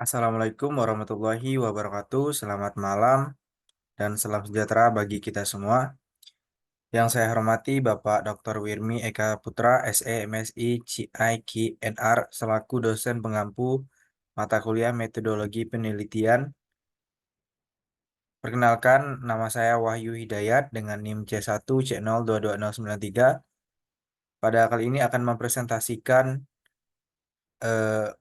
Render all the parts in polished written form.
Assalamualaikum warahmatullahi wabarakatuh. Selamat malam dan salam sejahtera bagi kita semua. Yang saya hormati Bapak Dr. Wirmi Eka Putra, SE, MSI, CI, KNR, selaku dosen pengampu mata kuliah Metodologi Penelitian. Perkenalkan, nama saya Wahyu Hidayat dengan NIM C1 C022093. Pada kali ini akan mempresentasikan eh,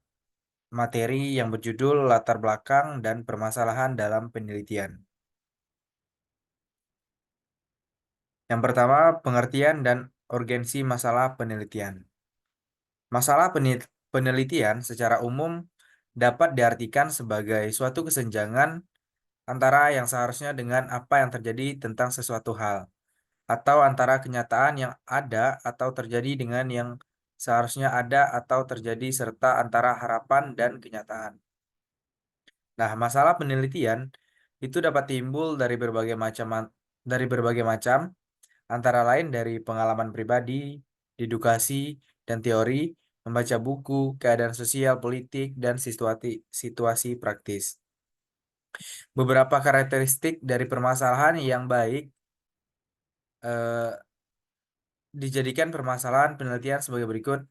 materi yang berjudul latar belakang dan permasalahan dalam penelitian. Yang pertama, pengertian dan urgensi masalah penelitian. Masalah penelitian secara umum dapat diartikan sebagai suatu kesenjangan antara yang seharusnya dengan apa yang terjadi tentang sesuatu hal, atau antara kenyataan yang ada atau terjadi dengan yang seharusnya ada atau terjadi, serta antara harapan dan kenyataan. Nah, masalah penelitian itu dapat timbul dari berbagai macam antara lain dari pengalaman pribadi, dedukasi, dan teori, membaca buku, keadaan sosial, politik, dan situasi praktis. Beberapa karakteristik dari permasalahan yang baik eh, dijadikan permasalahan penelitian sebagai berikut.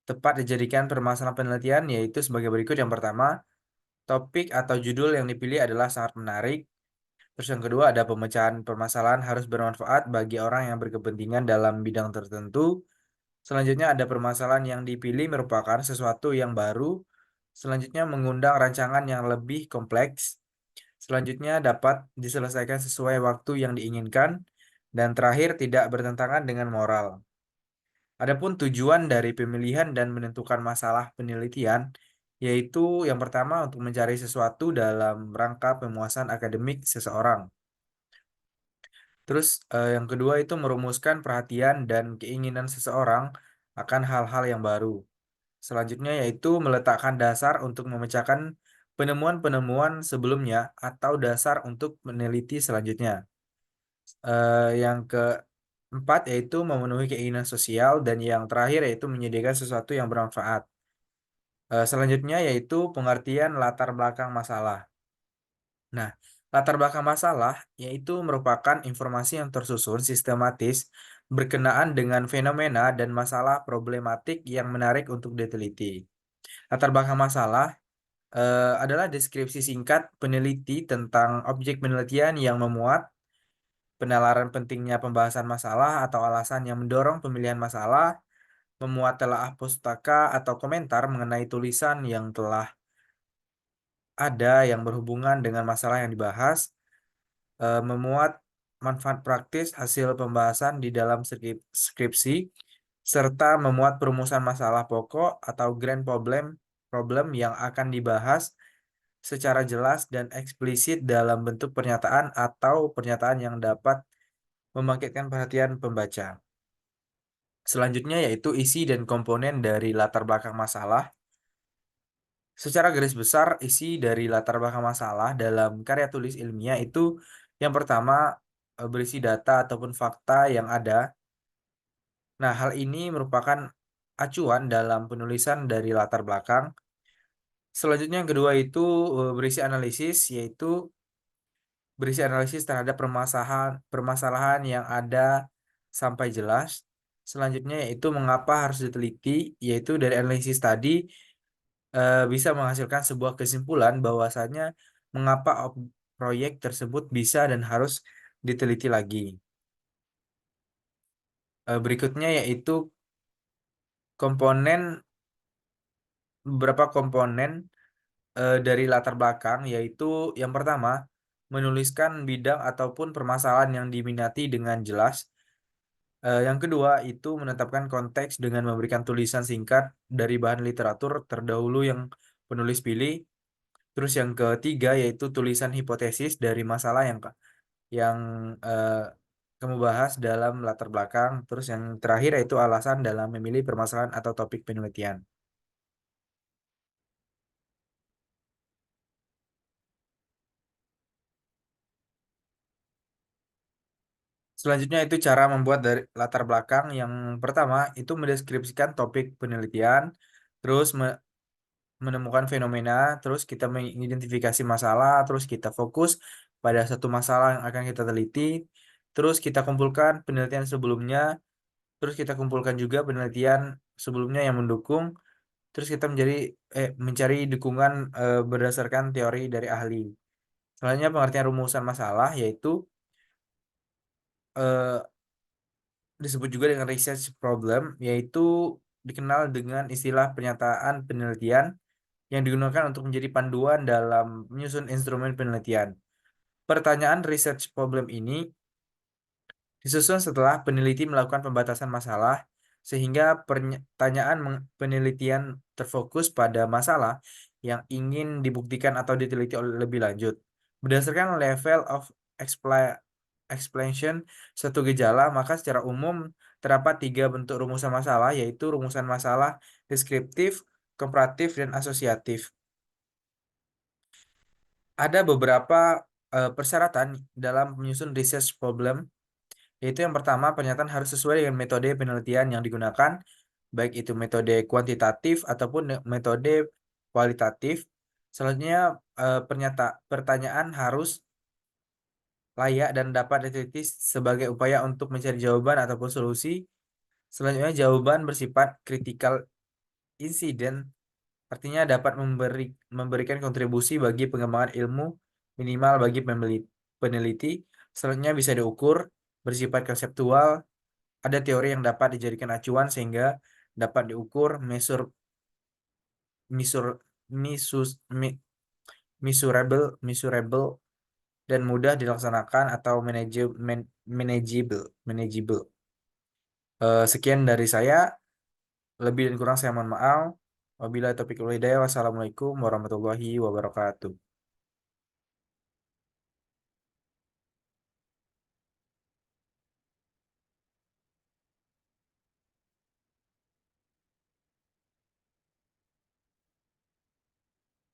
Tepat dijadikan permasalahan penelitian yaitu sebagai berikut. Yang pertama, topik atau judul yang dipilih adalah sangat menarik. Terus yang kedua, ada pemecahan permasalahan harus bermanfaat bagi orang yang berkepentingan dalam bidang tertentu. Selanjutnya ada permasalahan yang dipilih merupakan sesuatu yang baru. Selanjutnya mengundang rancangan yang lebih kompleks. Selanjutnya dapat diselesaikan sesuai waktu yang diinginkan. Dan terakhir tidak bertentangan dengan moral. Adapun tujuan dari pemilihan dan menentukan masalah penelitian, yaitu yang pertama untuk mencari sesuatu dalam rangka pemuasan akademik seseorang. Terus yang kedua itu merumuskan perhatian dan keinginan seseorang akan hal-hal yang baru. Selanjutnya yaitu meletakkan dasar untuk memecahkan penemuan-penemuan sebelumnya atau dasar untuk meneliti selanjutnya. Yang keempat yaitu memenuhi keinginan sosial dan yang terakhir yaitu menyediakan sesuatu yang bermanfaat. Selanjutnya yaitu pengertian latar belakang masalah. Nah, latar belakang masalah yaitu merupakan informasi yang tersusun sistematis berkenaan dengan fenomena dan masalah problematik yang menarik untuk diteliti. Latar belakang masalah adalah deskripsi singkat peneliti tentang objek penelitian yang memuat penalaran pentingnya pembahasan masalah atau alasan yang mendorong pemilihan masalah, memuat telaah pustaka atau komentar mengenai tulisan yang telah ada yang berhubungan dengan masalah yang dibahas, memuat manfaat praktis hasil pembahasan di dalam skripsi, serta memuat perumusan masalah pokok atau grand problem yang akan dibahas secara jelas dan eksplisit dalam bentuk pernyataan atau pernyataan yang dapat membangkitkan perhatian pembaca. Selanjutnya yaitu isi dan komponen dari latar belakang masalah. Secara garis besar, isi dari latar belakang masalah dalam karya tulis ilmiah itu yang pertama berisi data ataupun fakta yang ada. Nah, hal ini merupakan acuan dalam penulisan dari latar belakang. Selanjutnya yang kedua itu berisi analisis, yaitu berisi analisis terhadap permasalahan yang ada sampai jelas. Selanjutnya yaitu mengapa harus diteliti, yaitu dari analisis tadi bisa menghasilkan sebuah kesimpulan bahwasanya mengapa proyek tersebut bisa dan harus diteliti lagi. Berikutnya yaitu komponen beberapa komponen dari latar belakang, yaitu yang pertama menuliskan bidang ataupun permasalahan yang diminati dengan jelas. Yang kedua itu menetapkan konteks dengan memberikan tulisan singkat dari bahan literatur terdahulu yang penulis pilih. Terus yang ketiga yaitu tulisan hipotesis dari masalah yang eh, kamu bahas dalam latar belakang. Terus yang terakhir yaitu alasan dalam memilih permasalahan atau topik penelitian. Selanjutnya itu cara membuat dari latar belakang. Yang pertama itu mendeskripsikan topik penelitian, terus menemukan fenomena, terus kita mengidentifikasi masalah, terus kita fokus pada satu masalah yang akan kita teliti, terus kita kumpulkan penelitian sebelumnya, terus kita kumpulkan juga penelitian sebelumnya yang mendukung, terus kita mencari dukungan berdasarkan teori dari ahli. Selanjutnya pengertian rumusan masalah yaitu eh, disebut juga dengan research problem, yaitu dikenal dengan istilah pernyataan penelitian yang digunakan untuk menjadi panduan dalam menyusun instrumen penelitian. Pertanyaan research problem ini disusun setelah peneliti melakukan pembatasan masalah, sehingga pertanyaan penelitian terfokus pada masalah yang ingin dibuktikan atau diteliti lebih lanjut. Berdasarkan level of explanation suatu gejala, maka secara umum terdapat tiga bentuk rumusan masalah, yaitu rumusan masalah deskriptif, komparatif, dan asosiatif. Ada beberapa persyaratan dalam menyusun research problem, yaitu yang pertama, pernyataan harus sesuai dengan metode penelitian yang digunakan, baik itu metode kuantitatif ataupun metode kualitatif. Selanjutnya, pertanyaan harus layak dan dapat diteliti sebagai upaya untuk mencari jawaban ataupun solusi. Selanjutnya, jawaban bersifat critical incident, artinya dapat memberikan kontribusi bagi pengembangan ilmu minimal bagi peneliti. Selanjutnya bisa diukur, bersifat konseptual, ada teori yang dapat dijadikan acuan sehingga dapat diukur, measure, misus, mi- measurable, dan mudah dilaksanakan atau manageable. Sekian dari saya, lebih dan kurang saya mohon maaf. Wabillahi taufiq wal hidayah. Wassalamualaikum warahmatullahi wabarakatuh.